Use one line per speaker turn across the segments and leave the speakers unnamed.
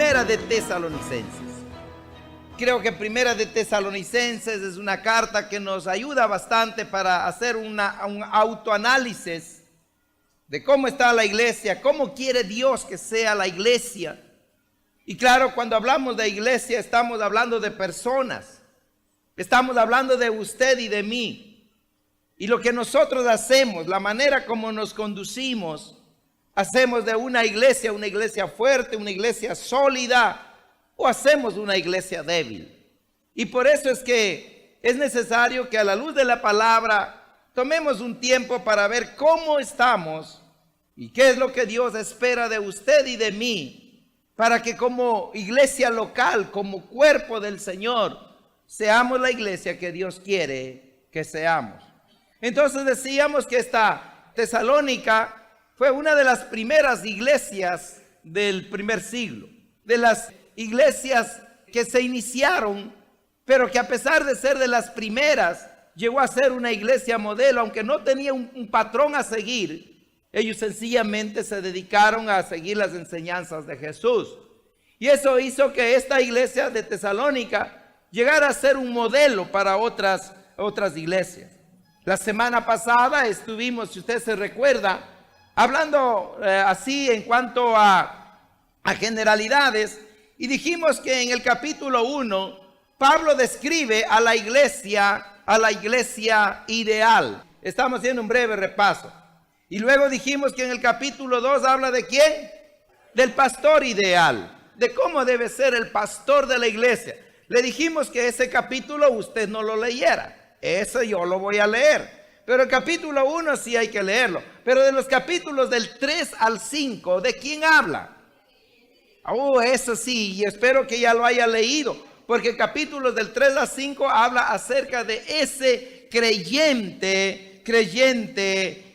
Primera de Tesalonicenses. Creo que Primera de Tesalonicenses es una carta que nos ayuda bastante para hacer un autoanálisis de cómo está la iglesia, cómo quiere Dios que sea la iglesia. Y claro, cuando hablamos de iglesia estamos hablando de personas, estamos hablando de usted y de mí. Y lo que nosotros hacemos, la manera como nos conducimos, hacemos de una iglesia fuerte, una iglesia sólida, o hacemos una iglesia débil. Y por eso es que es necesario que a la luz de la palabra tomemos un tiempo para ver cómo estamos y qué es lo que Dios espera de usted y de mí, para que como iglesia local, como cuerpo del Señor, seamos la iglesia que Dios quiere que seamos. Entonces decíamos que esta Tesalónica fue una de las primeras iglesias del primer siglo, de las iglesias que se iniciaron, pero que a pesar de ser de las primeras, llegó a ser una iglesia modelo, aunque no tenía un patrón a seguir. Ellos sencillamente se dedicaron a seguir las enseñanzas de Jesús. Y eso hizo que esta iglesia de Tesalónica llegara a ser un modelo para otras iglesias. La semana pasada estuvimos, si usted se recuerda, hablando así en cuanto a generalidades, y dijimos que en el capítulo 1, Pablo describe a la iglesia ideal. Estamos haciendo un breve repaso. Y luego dijimos que en el capítulo 2 habla de ¿quién? Del pastor ideal, de cómo debe ser el pastor de la iglesia. Le dijimos que ese capítulo usted no lo leyera. Eso yo lo voy a leer. Pero el capítulo 1 sí hay que leerlo. Pero de los capítulos del 3 al 5, ¿de quién habla? Eso sí, y espero que ya lo haya leído, porque el capítulo del 3 al 5 habla acerca de ese creyente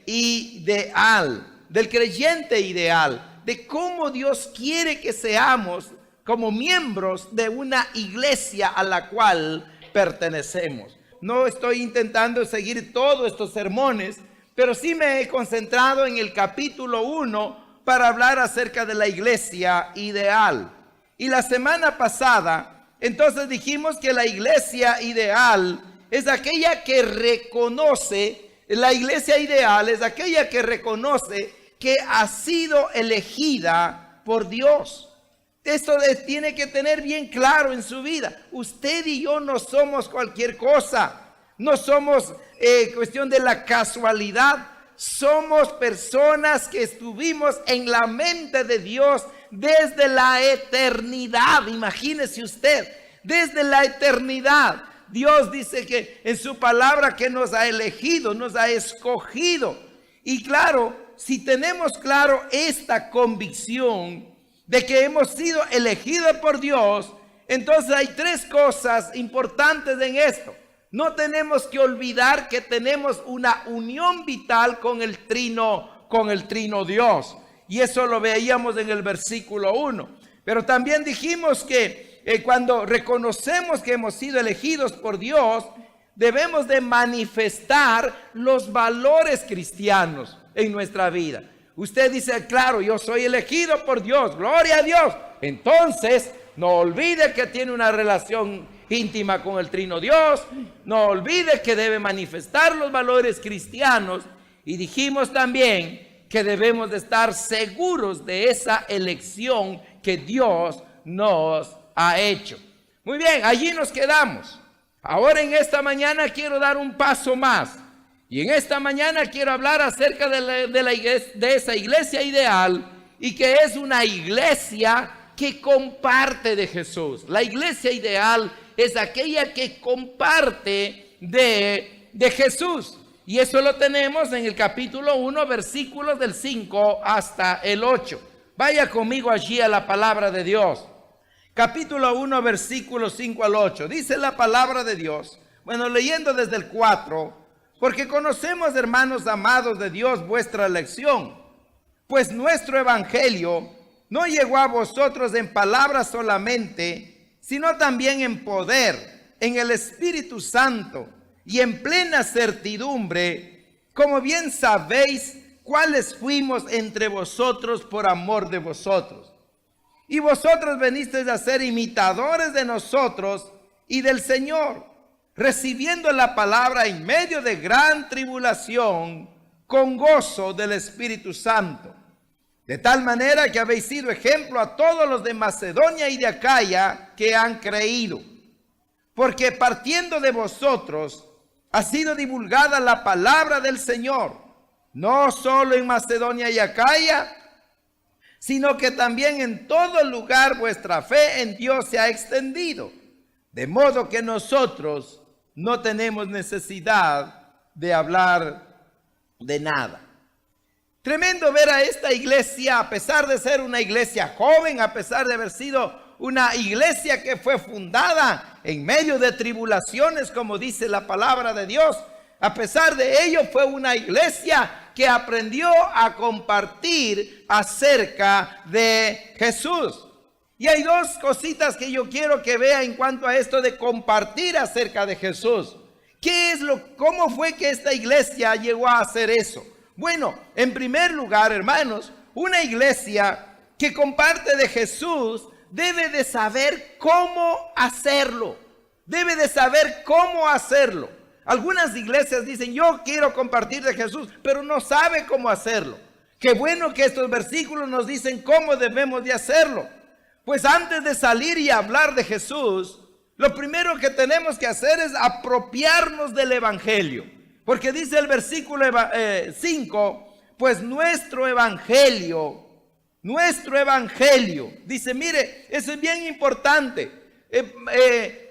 ideal, del creyente ideal, de cómo Dios quiere que seamos como miembros de una iglesia a la cual pertenecemos. No estoy intentando seguir todos estos sermones, pero sí me he concentrado en el capítulo 1 para hablar acerca de la iglesia ideal. Y la semana pasada, entonces dijimos que la iglesia ideal es aquella que reconoce, la iglesia ideal es aquella que reconoce que ha sido elegida por Dios. Esto tiene que tener bien claro en su vida. Usted y yo no somos cualquier cosa. No somos cuestión de la casualidad. Somos personas que estuvimos en la mente de Dios desde la eternidad. Imagínese usted, desde la eternidad. Dios dice que en su palabra que nos ha elegido, nos ha escogido. Y claro, si tenemos claro esta convicción de que hemos sido elegidos por Dios, entonces hay tres cosas importantes en esto. No tenemos que olvidar que tenemos una unión vital con el trino Dios. Y eso lo veíamos en el versículo 1. Pero también dijimos que cuando reconocemos que hemos sido elegidos por Dios, debemos de manifestar los valores cristianos en nuestra vida. Usted dice, claro, yo soy elegido por Dios, gloria a Dios. Entonces, no olvide que tiene una relación íntima con el trino Dios. No olvide que debe manifestar los valores cristianos. Y dijimos también que debemos de estar seguros de esa elección que Dios nos ha hecho. Muy bien, allí nos quedamos. Ahora en esta mañana quiero dar un paso más. Y en esta mañana quiero hablar acerca de esa iglesia ideal, y que es una iglesia que comparte de Jesús. La iglesia ideal es aquella que comparte de Jesús. Y eso lo tenemos en el capítulo 1, versículos del 5 hasta el 8. Vaya conmigo allí a la palabra de Dios. Capítulo 1, versículos 5 al 8. Dice la palabra de Dios. Bueno, leyendo desde el 4. Porque conocemos, hermanos amados de Dios, vuestra elección. Pues nuestro evangelio no llegó a vosotros en palabras solamente, sino también en poder, en el Espíritu Santo y en plena certidumbre, como bien sabéis cuáles fuimos entre vosotros por amor de vosotros. Y vosotros venisteis a ser imitadores de nosotros y del Señor, recibiendo la palabra en medio de gran tribulación, con gozo del Espíritu Santo. De tal manera que habéis sido ejemplo a todos los de Macedonia y de Acaya que han creído. Porque partiendo de vosotros ha sido divulgada la palabra del Señor, no solo en Macedonia y Acaya, sino que también en todo lugar vuestra fe en Dios se ha extendido. De modo que nosotros no tenemos necesidad de hablar de nada. Tremendo ver a esta iglesia, a pesar de ser una iglesia joven, a pesar de haber sido una iglesia que fue fundada en medio de tribulaciones, como dice la palabra de Dios. A pesar de ello, fue una iglesia que aprendió a compartir acerca de Jesús. Y hay dos cositas que yo quiero que vea en cuanto a esto de compartir acerca de Jesús. ¿Cómo fue que esta iglesia llegó a hacer eso? Bueno, en primer lugar, hermanos, una iglesia que comparte de Jesús debe de saber cómo hacerlo. Debe de saber cómo hacerlo. Algunas iglesias dicen, yo quiero compartir de Jesús, pero no sabe cómo hacerlo. Qué bueno que estos versículos nos dicen cómo debemos de hacerlo. Pues antes de salir y hablar de Jesús, lo primero que tenemos que hacer es apropiarnos del evangelio. Porque dice el versículo 5, pues nuestro evangelio, dice, mire, eso es bien importante.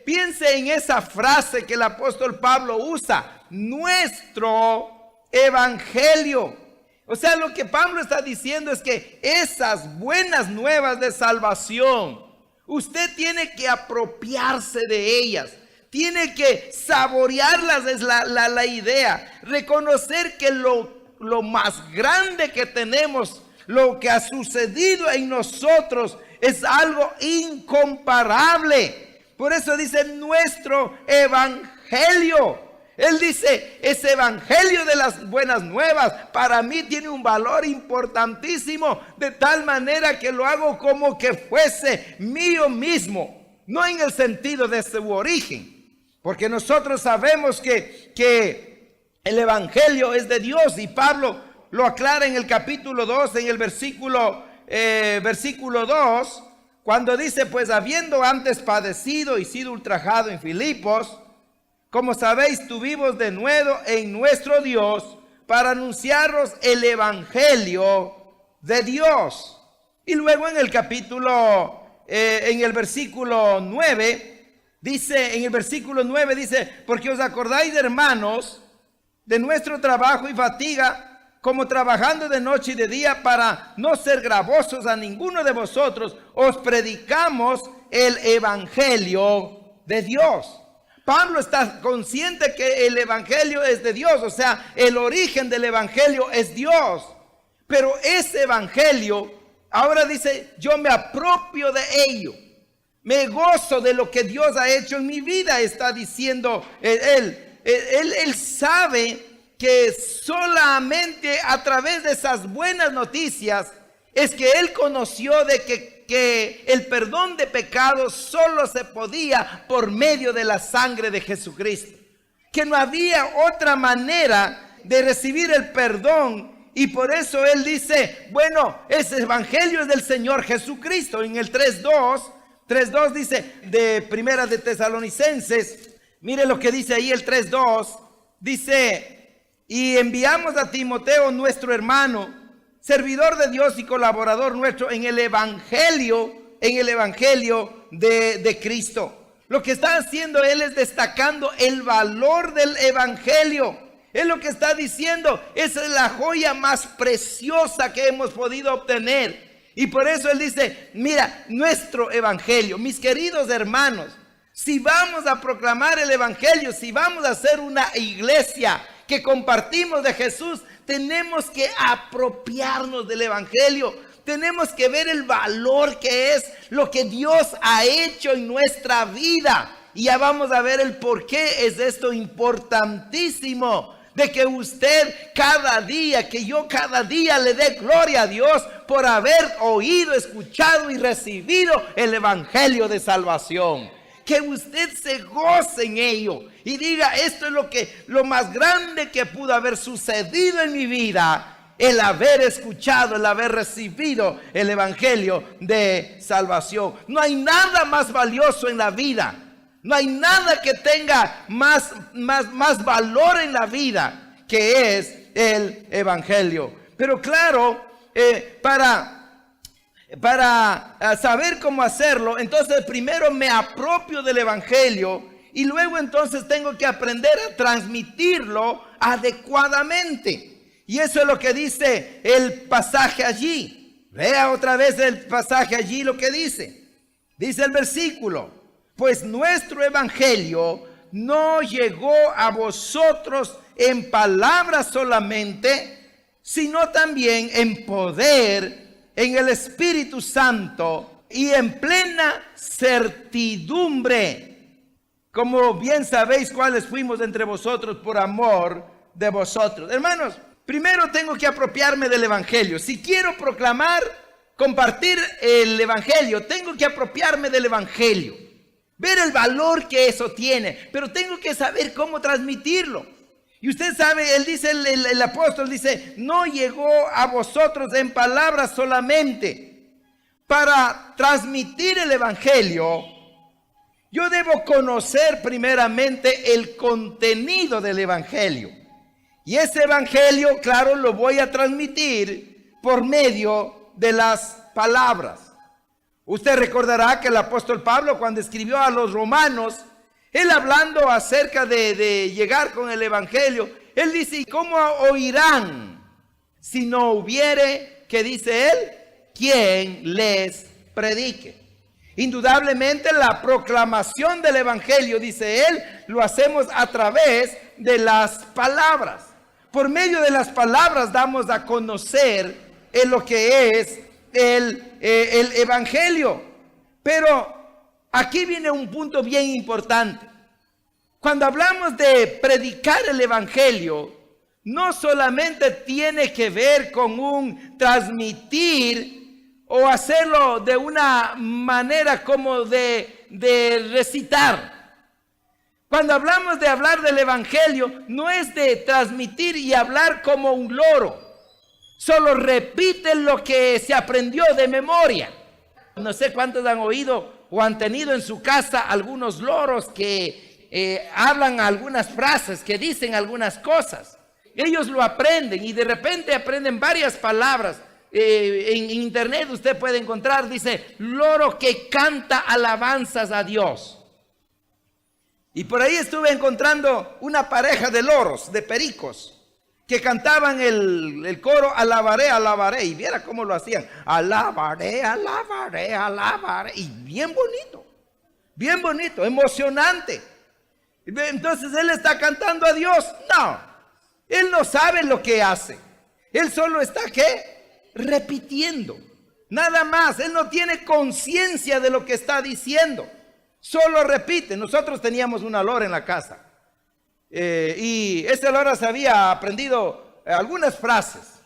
Piense en esa frase que el apóstol Pablo usa, nuestro evangelio. O sea, lo que Pablo está diciendo es que esas buenas nuevas de salvación, usted tiene que apropiarse de ellas. Tiene que saborearlas, es la idea. Reconocer que lo más grande que tenemos, lo que ha sucedido en nosotros, es algo incomparable. Por eso dice nuestro evangelio. Él dice, ese evangelio de las buenas nuevas para mí tiene un valor importantísimo, de tal manera que lo hago como que fuese mío mismo, no en el sentido de su origen, porque nosotros sabemos que el evangelio es de Dios, y Pablo lo aclara en el capítulo 2, en el versículo 2, cuando dice, pues habiendo antes padecido y sido ultrajado en Filipos, como sabéis, tuvimos de nuevo en nuestro Dios para anunciaros el evangelio de Dios. Y luego en el versículo 9, dice, porque os acordáis, hermanos, de nuestro trabajo y fatiga, como trabajando de noche y de día para no ser gravosos a ninguno de vosotros, os predicamos el evangelio de Dios. Pablo está consciente que el evangelio es de Dios, o sea, el origen del evangelio es Dios. Pero ese evangelio, ahora dice, yo me apropio de ello. Me gozo de lo que Dios ha hecho en mi vida, está diciendo él sabe que solamente a través de esas buenas noticias es que él conoció de que el perdón de pecados solo se podía por medio de la sangre de Jesucristo. Que no había otra manera de recibir el perdón. Y por eso él dice, bueno, ese evangelio es del Señor Jesucristo. En el 3.2 dice, de Primera de Tesalonicenses, mire lo que dice ahí el 3.2, dice, y enviamos a Timoteo nuestro hermano, servidor de Dios y colaborador nuestro en el evangelio de Cristo. Lo que está haciendo él es destacando el valor del evangelio. Él lo que está diciendo, esa es la joya más preciosa que hemos podido obtener. Y por eso él dice, mira, nuestro evangelio, mis queridos hermanos, si vamos a proclamar el evangelio, si vamos a ser una iglesia que compartimos de Jesús, tenemos que apropiarnos del evangelio. Tenemos que ver el valor que es lo que Dios ha hecho en nuestra vida. Y ya vamos a ver el por qué es esto importantísimo. de que usted cada día, que yo cada día le dé gloria a Dios por haber oído, escuchado y recibido el evangelio de salvación. Que usted se goce en ello y diga, esto es lo más grande que pudo haber sucedido en mi vida, el haber escuchado, el haber recibido el evangelio de salvación. No hay nada más valioso en la vida. No hay nada que tenga más valor en la vida que es el evangelio. Pero claro, para saber cómo hacerlo, entonces primero me apropio del evangelio y luego entonces tengo que aprender a transmitirlo adecuadamente. Y eso es lo que dice el pasaje allí. Vea otra vez el pasaje allí lo que dice. Dice el versículo: pues nuestro evangelio no llegó a vosotros en palabras solamente, sino también en poder, en el Espíritu Santo y en plena certidumbre. Como bien sabéis cuáles fuimos entre vosotros por amor de vosotros. Hermanos, primero tengo que apropiarme del evangelio. Si quiero proclamar, compartir el evangelio, tengo que apropiarme del evangelio. Ver el valor que eso tiene, pero tengo que saber cómo transmitirlo. Y usted sabe, él dice, el apóstol dice, no llegó a vosotros en palabras solamente. Para transmitir el evangelio, yo debo conocer primeramente el contenido del evangelio. Y ese evangelio, claro, lo voy a transmitir por medio de las palabras. Usted recordará que el apóstol Pablo, cuando escribió a los romanos, él hablando acerca de llegar con el evangelio, él dice, ¿y cómo oirán si no hubiere, que dice él, quien les predique? Indudablemente la proclamación del evangelio, dice él, lo hacemos a través de las palabras. Por medio de las palabras damos a conocer en lo que es el evangelio. Pero aquí viene un punto bien importante. Cuando hablamos de predicar el evangelio, no solamente tiene que ver con un transmitir o hacerlo de una manera como de recitar. Cuando hablamos de hablar del evangelio, no es de transmitir y hablar como un loro. Solo repiten lo que se aprendió de memoria. No sé cuántos han oído o han tenido en su casa algunos loros que hablan algunas frases, que dicen algunas cosas. Ellos lo aprenden y de repente aprenden varias palabras. En internet usted puede encontrar, dice, loro que canta alabanzas a Dios. Y por ahí estuve encontrando una pareja de loros, de pericos, que cantaban el coro, alabaré, alabaré, y viera cómo lo hacían, alabaré, alabaré, alabaré, y bien bonito, emocionante. Entonces él está cantando a Dios. No, él no sabe lo que hace, él solo está, ¿qué? Repitiendo, nada más. Él no tiene conciencia de lo que está diciendo, solo repite. Nosotros teníamos una lora en la casa. Y esta lora se había aprendido algunas frases,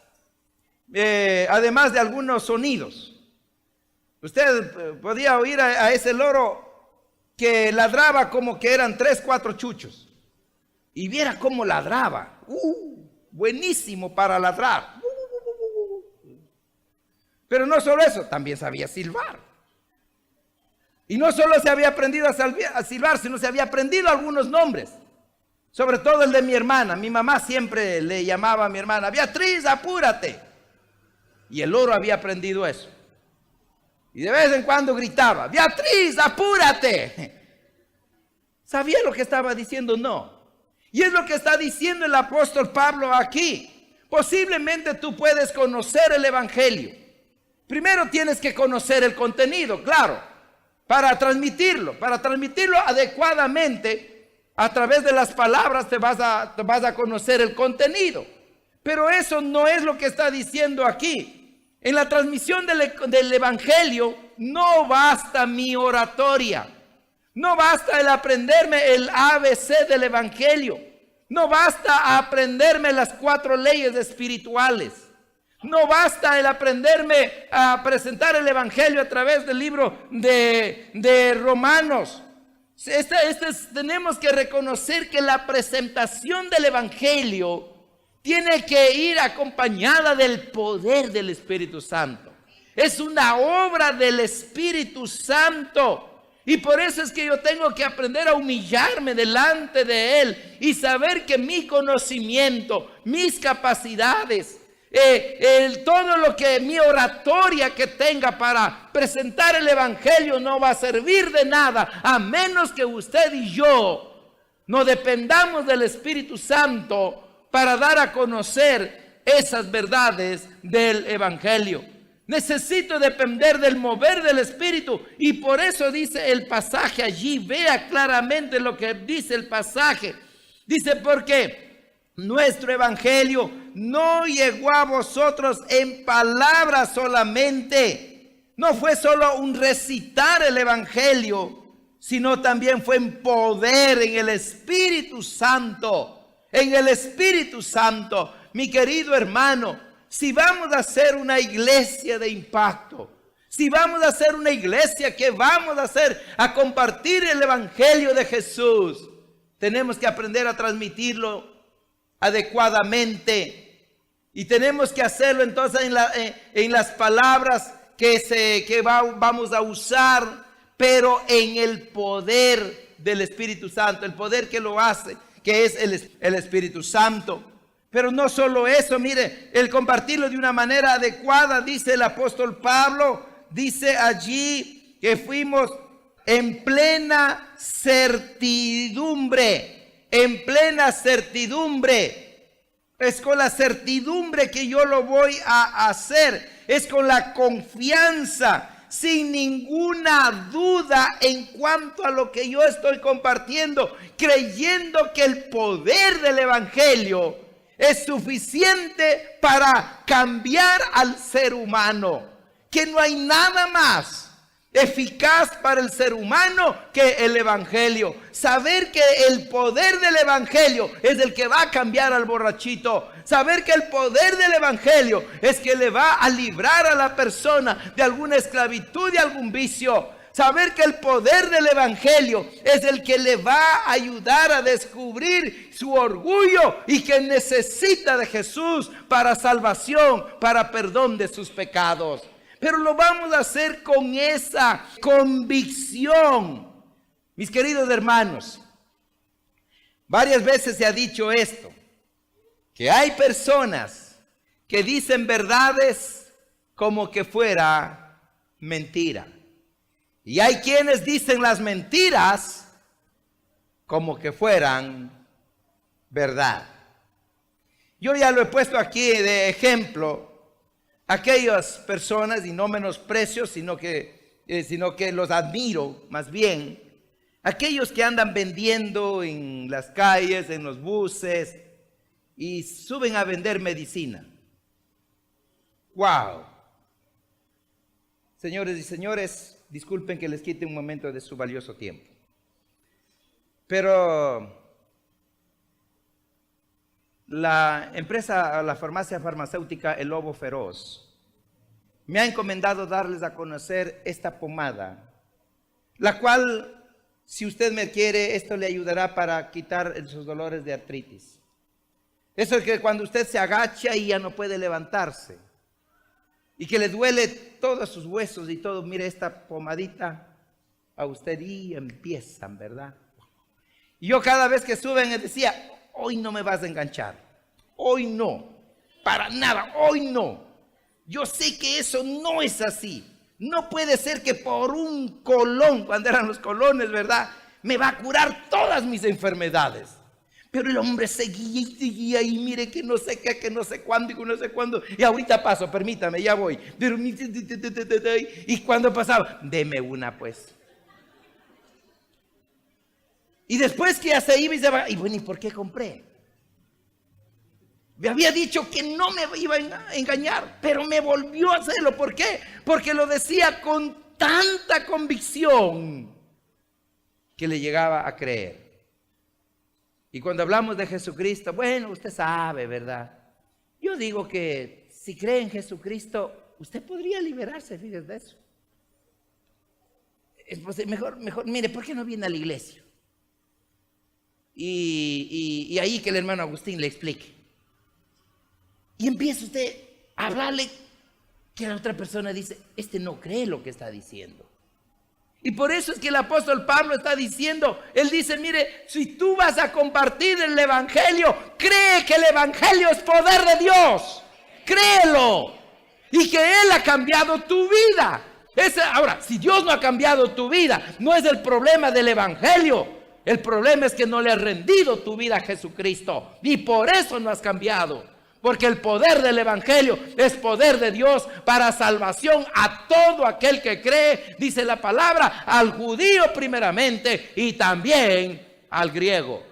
además de algunos sonidos. Usted podía oír a ese loro que ladraba como que eran 3, 4 chuchos. Y viera cómo ladraba. Buenísimo para ladrar. Pero no solo eso, también sabía silbar. Y no solo se había aprendido a silbar, sino se había aprendido algunos nombres. Sobre todo el de mi hermana. Mi mamá siempre le llamaba a mi hermana, Beatriz, apúrate. Y el loro había aprendido eso. Y de vez en cuando gritaba, Beatriz, apúrate. ¿Sabía lo que estaba diciendo? No. Y es lo que está diciendo el apóstol Pablo aquí. Posiblemente tú puedes conocer el evangelio. Primero tienes que conocer el contenido, claro, para transmitirlo adecuadamente. A través de las palabras te vas a conocer el contenido. Pero eso no es lo que está diciendo aquí. En la transmisión del evangelio no basta mi oratoria. No basta el aprenderme el ABC del evangelio. No basta aprenderme las 4 leyes espirituales. No basta el aprenderme a presentar el evangelio a través del libro de Romanos. Tenemos que reconocer que la presentación del evangelio tiene que ir acompañada del poder del Espíritu Santo. Es una obra del Espíritu Santo. Y por eso es que yo tengo que aprender a humillarme delante de Él y saber que mi conocimiento, mis capacidades, todo lo que mi oratoria que tenga para presentar el evangelio no va a servir de nada, a menos que usted y yo no dependamos del Espíritu Santo para dar a conocer esas verdades del evangelio. Necesito depender del mover del Espíritu, y por eso dice el pasaje allí. Vea claramente lo que dice el pasaje. Dice: porque nuestro evangelio no llegó a vosotros en palabras solamente. No fue solo un recitar el evangelio, sino también fue en poder, en el Espíritu Santo. En el Espíritu Santo. Mi querido hermano, si vamos a hacer una iglesia de impacto, si vamos a hacer una iglesia que vamos a hacer a compartir el evangelio de Jesús, tenemos que aprender a transmitirlo adecuadamente, y tenemos que hacerlo entonces en las palabras que vamos a usar, pero en el poder del Espíritu Santo, el poder que lo hace, que es el Espíritu Santo. Pero no solo eso, mire, el compartirlo de una manera adecuada, dice el apóstol Pablo, dice allí que fuimos en plena certidumbre, en plena certidumbre. Es con la certidumbre que yo lo voy a hacer, es con la confianza, sin ninguna duda en cuanto a lo que yo estoy compartiendo, creyendo que el poder del evangelio es suficiente para cambiar al ser humano, que no hay nada más eficaz para el ser humano que el evangelio. Saber que el poder del evangelio es el que va a cambiar al borrachito. Saber que el poder del evangelio es que le va a librar a la persona de alguna esclavitud, de algún vicio. Saber que el poder del evangelio es el que le va a ayudar a descubrir su orgullo y que necesita de Jesús para salvación, para perdón de sus pecados. Pero lo vamos a hacer con esa convicción. Mis queridos hermanos, varias veces se ha dicho esto, que hay personas que dicen verdades como que fuera mentira. Y hay quienes dicen las mentiras como que fueran verdad. Yo ya lo he puesto aquí de ejemplo. Aquellas personas, y no menosprecio, sino que los admiro más bien. Aquellos que andan vendiendo en las calles, en los buses, y suben a vender medicina. ¡Wow! Señores y señores, disculpen que les quite un momento de su valioso tiempo. Pero la farmacia farmacéutica El Lobo Feroz me ha encomendado darles a conocer esta pomada, la cual, si usted me quiere, esto le ayudará para quitar sus dolores de artritis. Eso es que cuando usted se agacha y ya no puede levantarse, y que le duele todos sus huesos y todo, mire esta pomadita a usted y empiezan, ¿verdad? Y yo cada vez que suben decía: hoy no me vas a enganchar, hoy no, para nada, hoy no. Yo sé que eso no es así. No puede ser que por un colón, cuando eran los colones, ¿verdad?, me va a curar todas mis enfermedades. Pero el hombre seguía y seguía, y mire que no sé qué, que no sé cuándo y que no sé cuándo. Y ahorita paso, permítame, ya voy. Y cuando pasaba, deme una pues. Y después que ya se iba y se va, y bueno, ¿y por qué compré? Me había dicho que no me iba a engañar, pero me volvió a hacerlo. ¿Por qué? Porque lo decía con tanta convicción que le llegaba a creer. Y cuando hablamos de Jesucristo, bueno, usted sabe, ¿verdad? Yo digo que si cree en Jesucristo, usted podría liberarse, fíjese de eso. Mejor, mire, ¿por qué no viene a la iglesia? Y ahí que el hermano Agustín le explique. Y empieza usted a hablarle que la otra persona dice, este no cree lo que está diciendo. Y por eso es que el apóstol Pablo está diciendo, él dice, mire, si tú vas a compartir el evangelio, cree que el evangelio es poder de Dios. Créelo. Y que Él ha cambiado tu vida. Ahora, si Dios no ha cambiado tu vida, no es el problema del evangelio. El problema es que no le has rendido tu vida a Jesucristo. Y por eso no has cambiado. Porque el poder del evangelio es poder de Dios para salvación a todo aquel que cree, dice la palabra, al judío primeramente y también al griego.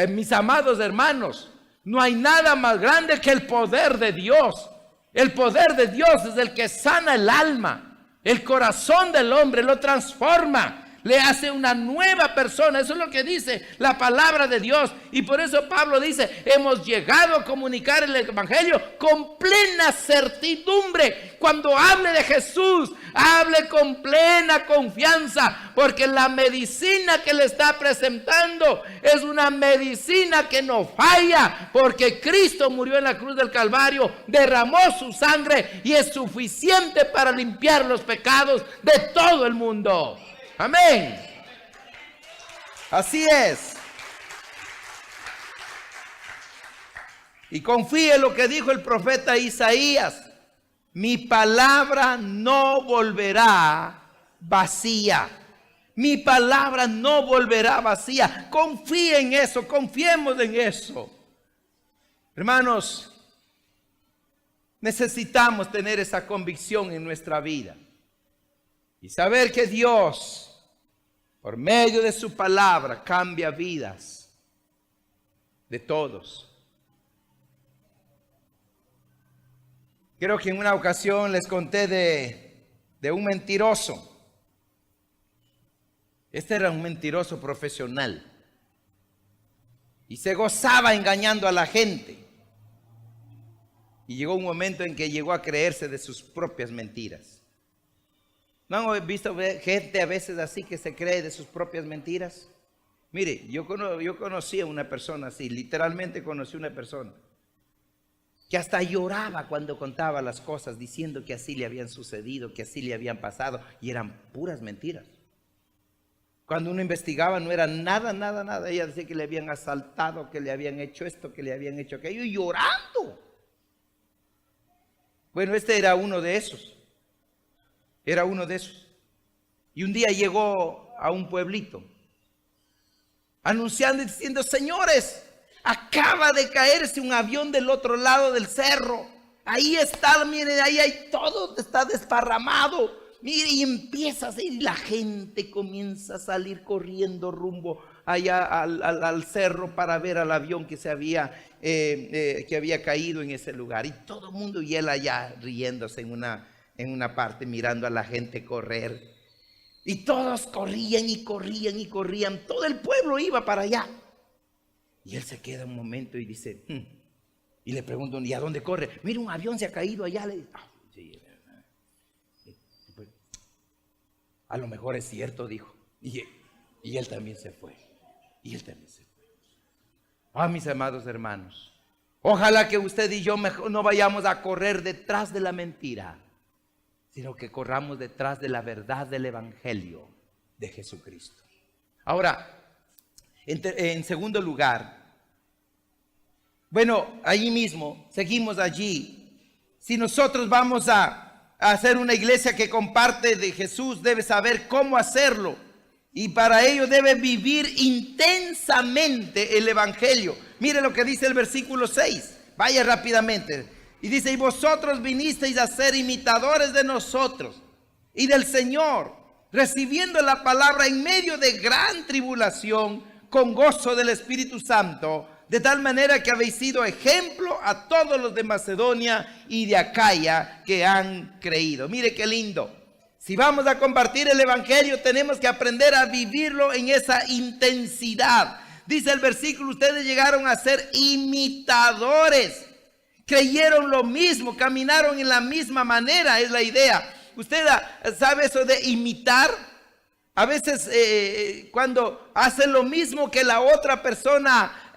Mis amados hermanos, no hay nada más grande que el poder de Dios. El poder de Dios es el que sana el alma, el corazón del hombre, lo transforma. Le hace una nueva persona. Eso es lo que dice la palabra de Dios. Y por eso Pablo dice, hemos llegado a comunicar el evangelio con plena certidumbre. Cuando hable de Jesús, hable con plena confianza, porque la medicina que le está presentando es una medicina que no falla, porque Cristo murió en la cruz del Calvario, derramó su sangre y es suficiente para limpiar los pecados de todo el mundo. Amén. Así es. Y confíe en lo que dijo el profeta Isaías. Mi palabra no volverá vacía. Mi palabra no volverá vacía. Confíe en eso, confiemos en eso. Hermanos, necesitamos tener esa convicción en nuestra vida. Y saber que Dios, por medio de su palabra, cambia vidas de todos. Creo que en una ocasión les conté de un mentiroso. Este era un mentiroso profesional. Y se gozaba engañando a la gente. Y llegó un momento en que llegó a creerse de sus propias mentiras. ¿No han visto gente a veces así que se cree de sus propias mentiras? Mire, yo conocí a una persona así, literalmente conocí a una persona que hasta lloraba cuando contaba las cosas, diciendo que así le habían sucedido, que así le habían pasado, y eran puras mentiras. Cuando uno investigaba no era nada. Ella decía que le habían asaltado, que le habían hecho esto, que le habían hecho aquello, y llorando. Bueno, este era uno de esos. Era uno de esos. Y un día llegó a un pueblito anunciando y diciendo, señores, acaba de caerse un avión del otro lado del cerro. Ahí está, miren, ahí hay todo, está desparramado. Mire, y empieza a salir, la gente comienza a salir corriendo rumbo allá al cerro para ver al avión que había caído en ese lugar. Y todo el mundo, y él allá riéndose en una parte, mirando a la gente correr. Y todos corrían y corrían. Todo el pueblo iba para allá. Y él se queda un momento y dice, y le preguntan, ¿y a dónde corre? Mira, un avión se ha caído allá. A lo mejor es cierto, dijo. Y él también se fue. Mis amados hermanos, ojalá que usted y yo no vayamos a correr detrás de la mentira, sino que corramos detrás de la verdad del evangelio de Jesucristo. Ahora, en segundo lugar, bueno, ahí mismo, seguimos allí. Si nosotros vamos a hacer una iglesia que comparte de Jesús, debe saber cómo hacerlo. Y para ello debe vivir intensamente el evangelio. Mire lo que dice el versículo 6. Vaya rápidamente. Y dice, y vosotros vinisteis a ser imitadores de nosotros y del Señor, recibiendo la palabra en medio de gran tribulación, con gozo del Espíritu Santo, de tal manera que habéis sido ejemplo a todos los de Macedonia y de Acaya que han creído. Mire qué lindo. Si vamos a compartir el evangelio, tenemos que aprender a vivirlo en esa intensidad. Dice el versículo, ustedes llegaron a ser imitadores. Creyeron lo mismo, caminaron en la misma manera, es la idea. ¿Usted sabe eso de imitar? A veces cuando hacen lo mismo que la otra persona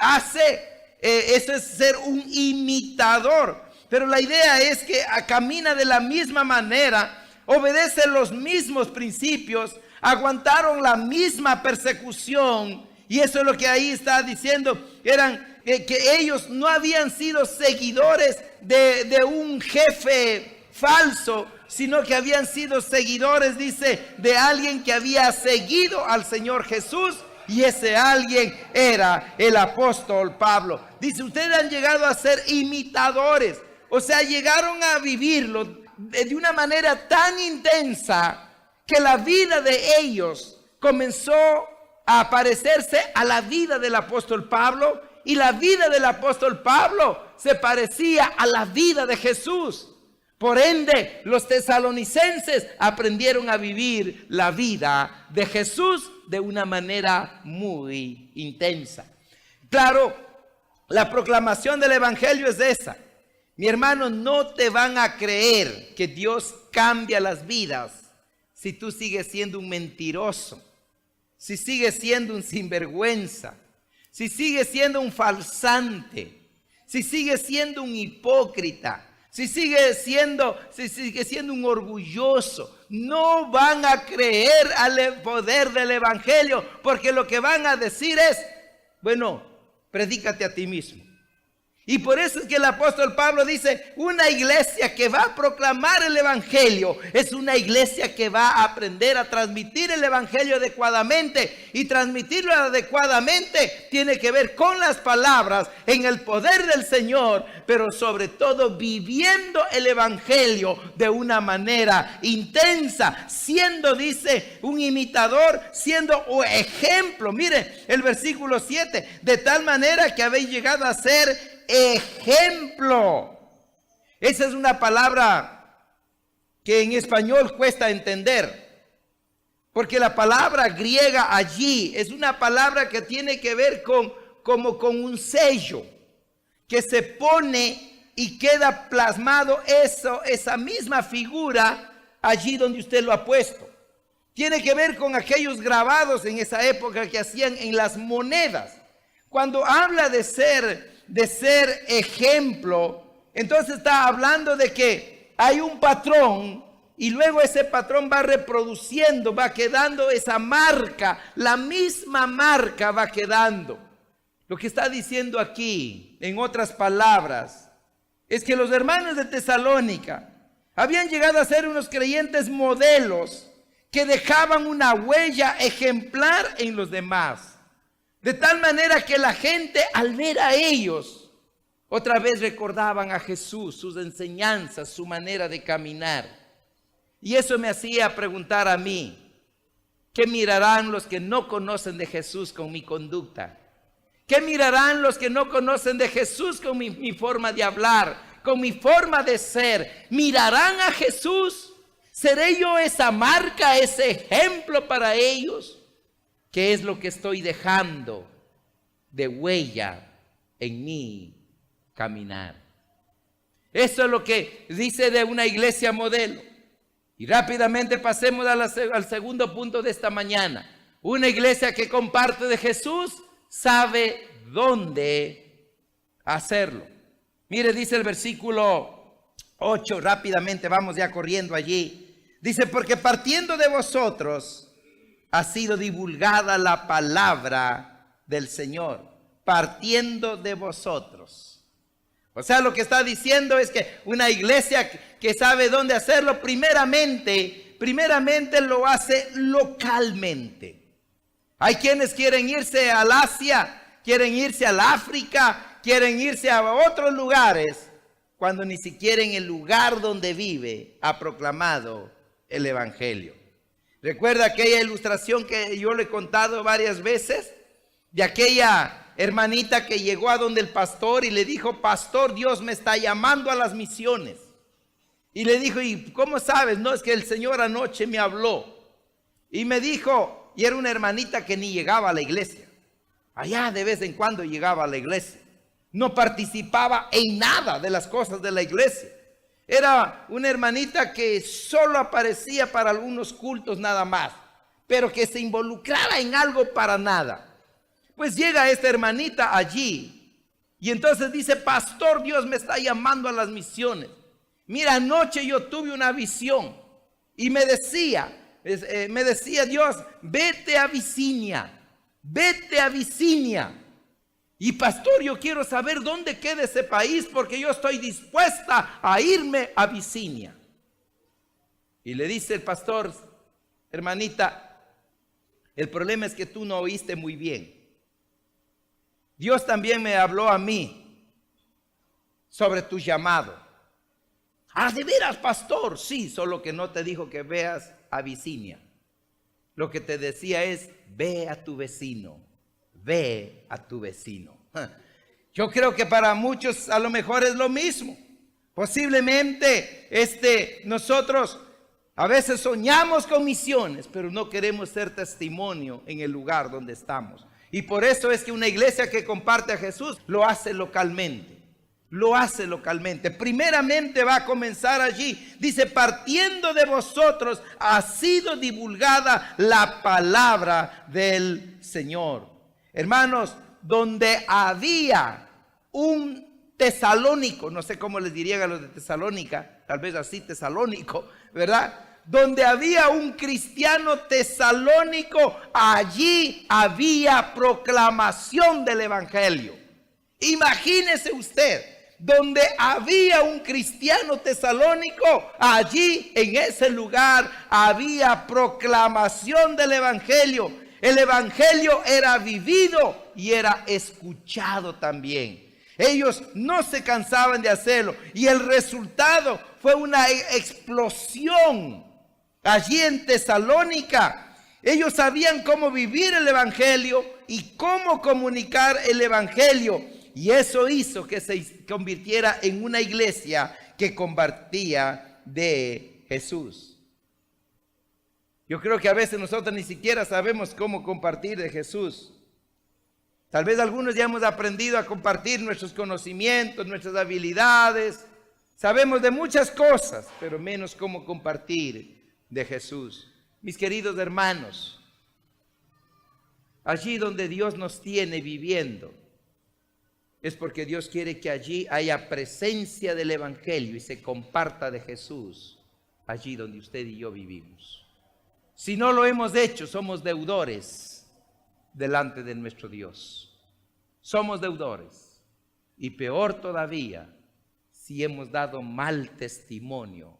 hace, eso es ser un imitador. Pero la idea es que camina de la misma manera, obedece los mismos principios, aguantaron la misma persecución. Y eso es lo que ahí está diciendo, eran que ellos no habían sido seguidores de un jefe falso, sino que habían sido seguidores, dice, de alguien que había seguido al Señor Jesús, y ese alguien era el apóstol Pablo. Dice, ustedes han llegado a ser imitadores, o sea, llegaron a vivirlo de una manera tan intensa que la vida de ellos comenzó a parecerse a la vida del apóstol Pablo, y la vida del apóstol Pablo se parecía a la vida de Jesús. Por ende, los tesalonicenses aprendieron a vivir la vida de Jesús de una manera muy intensa. Claro, la proclamación del evangelio es esa. Mi hermano, no te van a creer que Dios cambia las vidas si tú sigues siendo un mentiroso, si sigues siendo un sinvergüenza, si sigues siendo un falsante, si sigues siendo un hipócrita, si sigue siendo un orgulloso. No van a creer al poder del evangelio, porque lo que van a decir es, bueno, predícate a ti mismo. Y por eso es que el apóstol Pablo dice, una iglesia que va a proclamar el evangelio es una iglesia que va a aprender a transmitir el evangelio adecuadamente, y transmitirlo adecuadamente tiene que ver con las palabras en el poder del Señor, pero sobre todo viviendo el evangelio de una manera intensa, siendo, dice, un imitador, siendo un ejemplo. Mire el versículo 7, de tal manera que habéis llegado a ser ejemplo. Esa es una palabra que en español cuesta entender, porque la palabra griega allí es una palabra que tiene que ver como con un sello que se pone y queda plasmado esa misma figura allí donde usted lo ha puesto. Tiene que ver con aquellos grabados en esa época que hacían en las monedas. Cuando habla de ser ejemplo, entonces está hablando de que hay un patrón, y luego ese patrón va reproduciendo, va quedando esa marca, la misma marca va quedando. Lo que está diciendo aquí, en otras palabras, es que los hermanos de Tesalónica habían llegado a ser unos creyentes modelos que dejaban una huella ejemplar en los demás. De tal manera que la gente, al ver a ellos, otra vez recordaban a Jesús, sus enseñanzas, su manera de caminar. Y eso me hacía preguntar a mí, ¿qué mirarán los que no conocen de Jesús con mi conducta? ¿Qué mirarán los que no conocen de Jesús con mi forma de hablar, con mi forma de ser? ¿Mirarán a Jesús? ¿Seré yo esa marca, ese ejemplo para ellos? ¿Qué es lo que estoy dejando de huella en mi caminar? Eso es lo que dice de una iglesia modelo. Y rápidamente pasemos al segundo punto de esta mañana. Una iglesia que comparte de Jesús sabe dónde hacerlo. Mire, dice el versículo 8, rápidamente vamos ya corriendo allí. Dice, porque partiendo de vosotros ha sido divulgada la palabra del Señor, partiendo de vosotros. O sea, lo que está diciendo es que una iglesia que sabe dónde hacerlo, primeramente lo hace localmente. Hay quienes quieren irse al Asia, quieren irse al África, quieren irse a otros lugares, cuando ni siquiera en el lugar donde vive ha proclamado el evangelio. ¿Recuerda aquella ilustración que yo le he contado varias veces? De aquella hermanita que llegó a donde el pastor y le dijo, pastor, Dios me está llamando a las misiones. Y le dijo, ¿y cómo sabes? No, es que el Señor anoche me habló. Y me dijo, y era una hermanita que ni llegaba a la iglesia. Allá de vez en cuando llegaba a la iglesia. No participaba en nada de las cosas de la iglesia. Era una hermanita que solo aparecía para algunos cultos nada más, pero que se involucraba en algo para nada. Pues llega esta hermanita allí y entonces dice: pastor, Dios me está llamando a las misiones. Mira, anoche yo tuve una visión y me decía Dios: vete a Abisinia, vete a Abisinia. Y pastor, yo quiero saber dónde queda ese país, porque yo estoy dispuesta a irme a Abisinia. Y le dice el pastor: hermanita, el problema es que tú no oíste muy bien. Dios también me habló a mí sobre tu llamado. Ah, ¿de veras, pastor? Sí, solo que no te dijo que veas a Abisinia. Lo que te decía es: ve a tu vecino, ve a tu vecino. Yo creo que para muchos a lo mejor es lo mismo. Posiblemente nosotros a veces soñamos con misiones, pero no queremos ser testimonio en el lugar donde estamos. Y por eso es que una iglesia que comparte a Jesús lo hace localmente. Lo hace localmente. Primeramente va a comenzar allí. Dice: partiendo de vosotros ha sido divulgada la palabra del Señor. Hermanos, donde había un tesalónico, no sé cómo les dirían a los de Tesalónica, tal vez así, tesalónico, ¿verdad? Donde había un cristiano tesalónico, allí había proclamación del evangelio. Imagínese usted, donde había un cristiano tesalónico, allí en ese lugar había proclamación del evangelio. El evangelio era vivido y era escuchado también. Ellos no se cansaban de hacerlo y el resultado fue una explosión allí en Tesalónica. Ellos sabían cómo vivir el evangelio y cómo comunicar el evangelio. Y eso hizo que se convirtiera en una iglesia que compartía de Jesús. Yo creo que a veces nosotros ni siquiera sabemos cómo compartir de Jesús. Tal vez algunos ya hemos aprendido a compartir nuestros conocimientos, nuestras habilidades. Sabemos de muchas cosas, pero menos cómo compartir de Jesús. Mis queridos hermanos, allí donde Dios nos tiene viviendo, es porque Dios quiere que allí haya presencia del evangelio y se comparta de Jesús allí donde usted y yo vivimos. Si no lo hemos hecho, somos deudores delante de nuestro Dios. Somos deudores. Y peor todavía, si hemos dado mal testimonio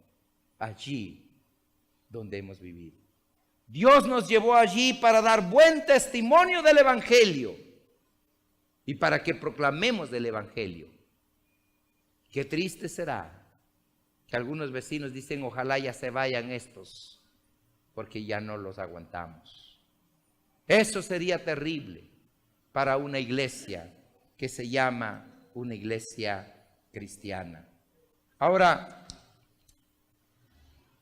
allí donde hemos vivido. Dios nos llevó allí para dar buen testimonio del evangelio y para que proclamemos del evangelio. Qué triste será que algunos vecinos dicen: ojalá ya se vayan estos, porque ya no los aguantamos. Eso sería terrible para una iglesia que se llama una iglesia cristiana. Ahora,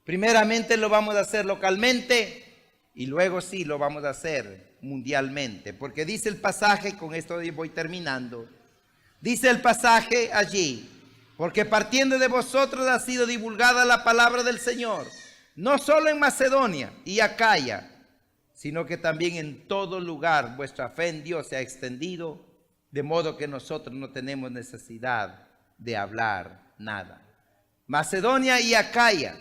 primeramente lo vamos a hacer localmente y luego sí lo vamos a hacer mundialmente, porque dice el pasaje, con esto voy terminando, dice el pasaje allí: porque partiendo de vosotros ha sido divulgada la palabra del Señor, no solo en Macedonia y Acaya, sino que también en todo lugar vuestra fe en Dios se ha extendido, de modo que nosotros no tenemos necesidad de hablar nada. Macedonia y Acaya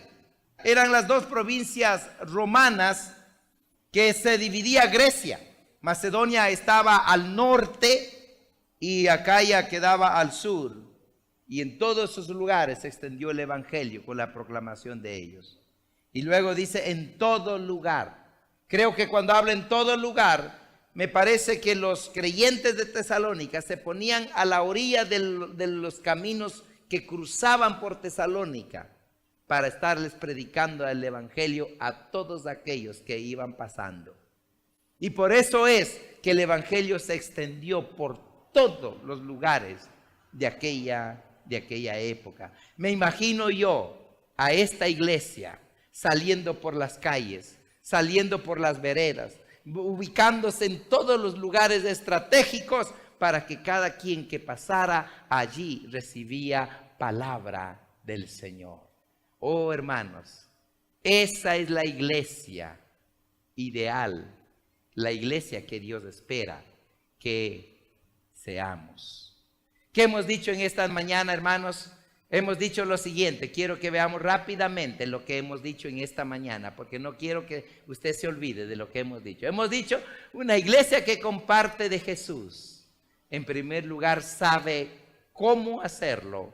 eran las dos provincias romanas que se dividía Grecia. Macedonia estaba al norte y Acaya quedaba al sur. Y en todos esos lugares se extendió el evangelio con la proclamación de ellos. Y luego dice: en todo lugar. Creo que cuando habla en todo lugar, me parece que los creyentes de Tesalónica se ponían a la orilla de los caminos que cruzaban por Tesalónica para estarles predicando el evangelio a todos aquellos que iban pasando. Y por eso es que el evangelio se extendió por todos los lugares de aquella época. Me imagino yo a esta iglesia saliendo por las calles, saliendo por las veredas, ubicándose en todos los lugares estratégicos para que cada quien que pasara allí recibía palabra del Señor. Oh, hermanos, esa es la iglesia ideal, la iglesia que Dios espera que seamos. ¿Qué hemos dicho en esta mañana, hermanos? Hemos dicho lo siguiente. Quiero que veamos rápidamente lo que hemos dicho en esta mañana, porque no quiero que usted se olvide de lo que hemos dicho. Hemos dicho una iglesia que comparte de Jesús. En primer lugar, sabe cómo hacerlo.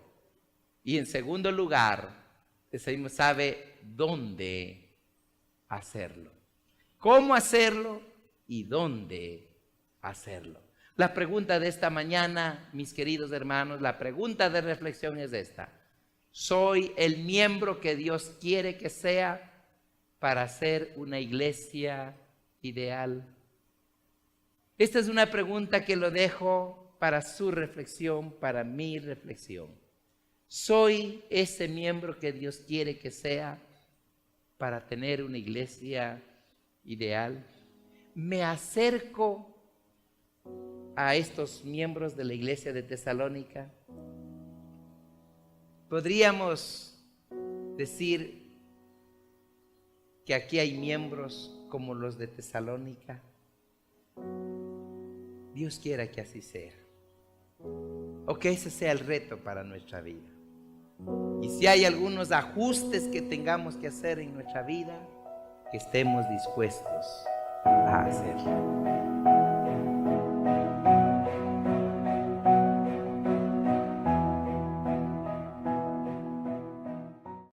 Y en segundo lugar, sabe dónde hacerlo. Cómo hacerlo y dónde hacerlo. La pregunta de esta mañana, mis queridos hermanos, la pregunta de reflexión es esta: ¿soy el miembro que Dios quiere que sea para ser una iglesia ideal? Esta es una pregunta que lo dejo para su reflexión, para mi reflexión. ¿Soy ese miembro que Dios quiere que sea para tener una iglesia ideal? ¿Me acerco a estos miembros de la iglesia de Tesalónica? Podríamos decir que aquí hay miembros como los de Tesalónica. Dios quiera que así sea, o que ese sea el reto para nuestra vida. Y si hay algunos ajustes que tengamos que hacer en nuestra vida, que estemos dispuestos a hacerlo.